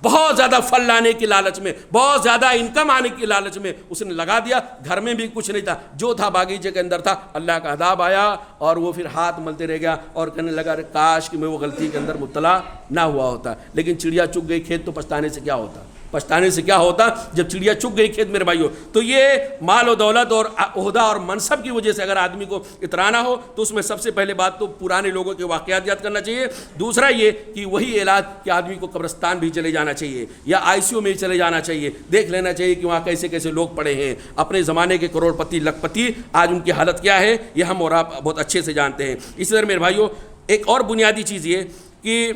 Speaker 2: بہت زیادہ پھل لانے کی لالچ میں، بہت زیادہ انکم آنے کی لالچ میں اس نے لگا دیا، گھر میں بھی کچھ نہیں تھا، جو تھا باغیچے کے اندر تھا، اللہ کا عذاب آیا، اور وہ پھر ہاتھ ملتے رہ گیا اور کہنے لگا کاش کہ میں وہ غلطی کے اندر مبتلا نہ ہوا ہوتا۔ لیکن چڑیا چگ گئی کھیت، تو پچھتانے سے کیا ہوتا، پچھتانے سے کیا ہوتا جب چڑیا چگ گئی کھیت میرے بھائیوں۔ تو یہ مال و دولت اور عہدہ اور منصب کی وجہ سے اگر آدمی کو اترانا ہو تو اس میں سب سے پہلے بات تو پرانے لوگوں کے واقعات یاد کرنا چاہیے، دوسرا یہ کہ وہی علاج کہ آدمی کو قبرستان بھی چلے جانا چاہیے یا ICU میں چلے جانا چاہیے، دیکھ لینا چاہیے کہ وہاں کیسے کیسے لوگ پڑے ہیں، اپنے زمانے کے کروڑ پتی لکھ پتی آج ان کی حالت کیا ہے، یہ ہم اور آپ بہت اچھے سے جانتے ہیں۔ اسی طرح میرے بھائیوں ایک اور بنیادی چیز یہ کہ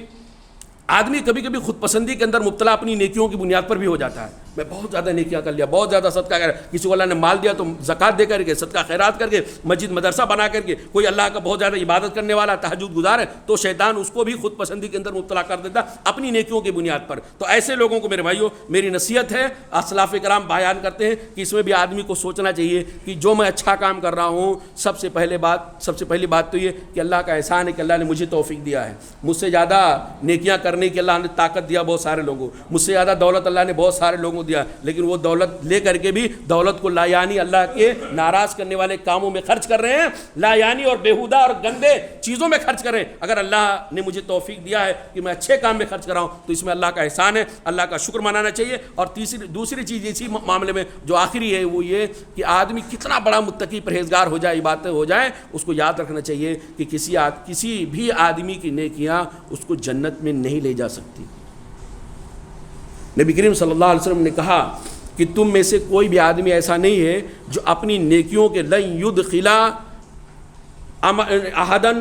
Speaker 2: آدمی کبھی کبھی خود پسندی کے اندر مبتلا اپنی نیکیوں کی بنیاد پر بھی ہو جاتا ہے۔ میں بہت زیادہ نیکیاں کر لیا، بہت زیادہ صدقہ کر، کسی کو اللہ نے مال دیا تو زکوٰۃ دے کر کے، صدقہ خیرات کر کے، مسجد مدرسہ بنا کر کے، کوئی اللہ کا بہت زیادہ عبادت کرنے والا تہجد گزار ہے تو شیطان اس کو بھی خود پسندی کے اندر مبتلا کر دیتا اپنی نیکیوں کی بنیاد پر۔ تو ایسے لوگوں کو میرے بھائیوں میری نصیحت ہے، اسلاف کرام بیان کرتے ہیں کہ اس میں بھی آدمی کو سوچنا چاہیے کہ جو میں اچھا کام کر رہا ہوں، سب سے پہلی بات تو یہ کہ اللہ کا احسان ہے کہ اللہ نے مجھے توفیق دیا ہے، مجھ سے زیادہ نیکیاں کرنے کی اللہ نے طاقت دیا بہت سارے لوگوں، مجھ سے زیادہ دولت اللہ نے بہت سارے لوگوں کو دیا، لیکن وہ دولت لے کر کے بھی دولت کو لا یعنی اللہ کے ناراض کرنے والے کاموں میں خرچ کر رہے ہیں، لا یعنی اور بیہودہ اور گندے چیزوں میں خرچ کر رہے ہیں۔ اگر اللہ نے مجھے توفیق دیا ہے کہ میں اچھے کام میں خرچ کر رہا ہوں تو اس میں اللہ کا احسان ہے، اللہ کا شکر منانا چاہیے۔ اور دوسری چیز اسی معاملے میں جو آخری ہے وہ یہ کہ آدمی کتنا بڑا متقی پرہیزگار ہو جائے، عبادت ہو جائے، اس کو یاد رکھنا چاہیے کہ کسی بھی آدمی کی نیکیاں اس کو جنت میں نہیں لے جا سکتی۔ نبی کریم صلی اللہ علیہ وسلم نے کہا کہ تم میں سے کوئی بھی آدمی ایسا نہیں ہے جو اپنی نیکیوں کے لن یدخلا احدن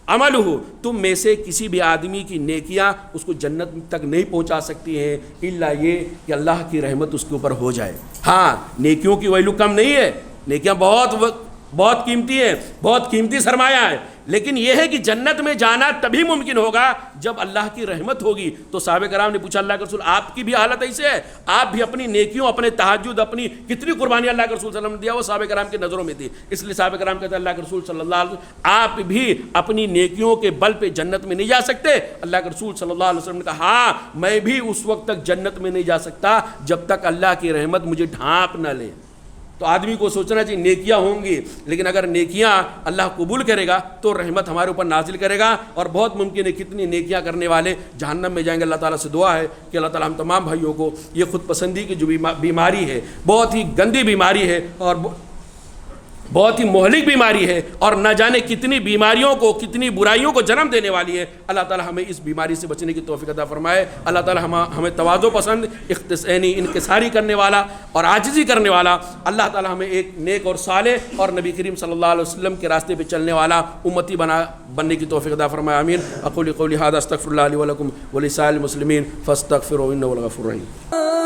Speaker 2: عملہ، تم میں سے کسی بھی آدمی کی نیکیاں اس کو جنت تک نہیں پہنچا سکتی ہیں الا یہ کہ اللہ کی رحمت اس کے اوپر ہو جائے۔ ہاں، نیکیوں کی ویلو کم نہیں ہے، نیکیاں بہت قیمتی ہے، بہت قیمتی سرمایہ ہے، لیکن یہ ہے کہ جنت میں جانا تبھی ممکن ہوگا جب اللہ کی رحمت ہوگی۔ تو صحابہ کرام نے پوچھا اللہ کے رسول آپ کی بھی حالت ایسے ہے؟ آپ بھی اپنی نیکیوں، اپنے تہجد، اپنی کتنی قربانی اللہ کے رسول صلی اللہ علیہ وسلم نے دیا وہ صحابہ کرام کی نظروں میں تھی، اس لیے صحابہ کرام کہتے ہیں اللہ کے رسول صلی اللہ علیہ وسلم آپ بھی اپنی نیکیوں کے بل پہ جنت میں نہیں جا سکتے؟ اللہ کے رسول صلی اللہ علیہ وسلم نے کہا ہاں، میں بھی اس وقت تک جنت میں نہیں جا سکتا جب تک اللہ کی رحمت مجھے ڈھانپ نہ لے۔ تو آدمی کو سوچنا چاہیے نیکیاں ہوں گی، لیکن اگر نیکیاں اللہ قبول کرے گا تو رحمت ہمارے اوپر نازل کرے گا، اور بہت ممکن ہے کتنی نیکیاں کرنے والے جہنم میں جائیں گے۔ اللہ تعالیٰ سے دعا ہے کہ اللہ تعالیٰ ہم تمام بھائیوں کو یہ خود پسندی کی جو بیماری ہے، بہت ہی گندی بیماری ہے اور بہت ہی مہلک بیماری ہے، اور نہ جانے کتنی بیماریوں کو، کتنی برائیوں کو جنم دینے والی ہے، اللہ تعالیٰ ہمیں اس بیماری سے بچنے کی توفیق عطا فرمائے۔ اللہ تعالیٰ ہمیں تواضع پسند، انکساری کرنے والا اور عاجزی کرنے والا، اللہ تعالیٰ ہمیں ایک نیک اور صالح اور نبی کریم صلی اللہ علیہ وسلم کے راستے پہ چلنے والا امتی بننے کی توفیق عطا فرمائے، آمین۔ اقول قولی ھذا استغفر اللہ لی ولکم ولسائر المسلمین فاستغفروہ انہ هو الغفور الرحیم۔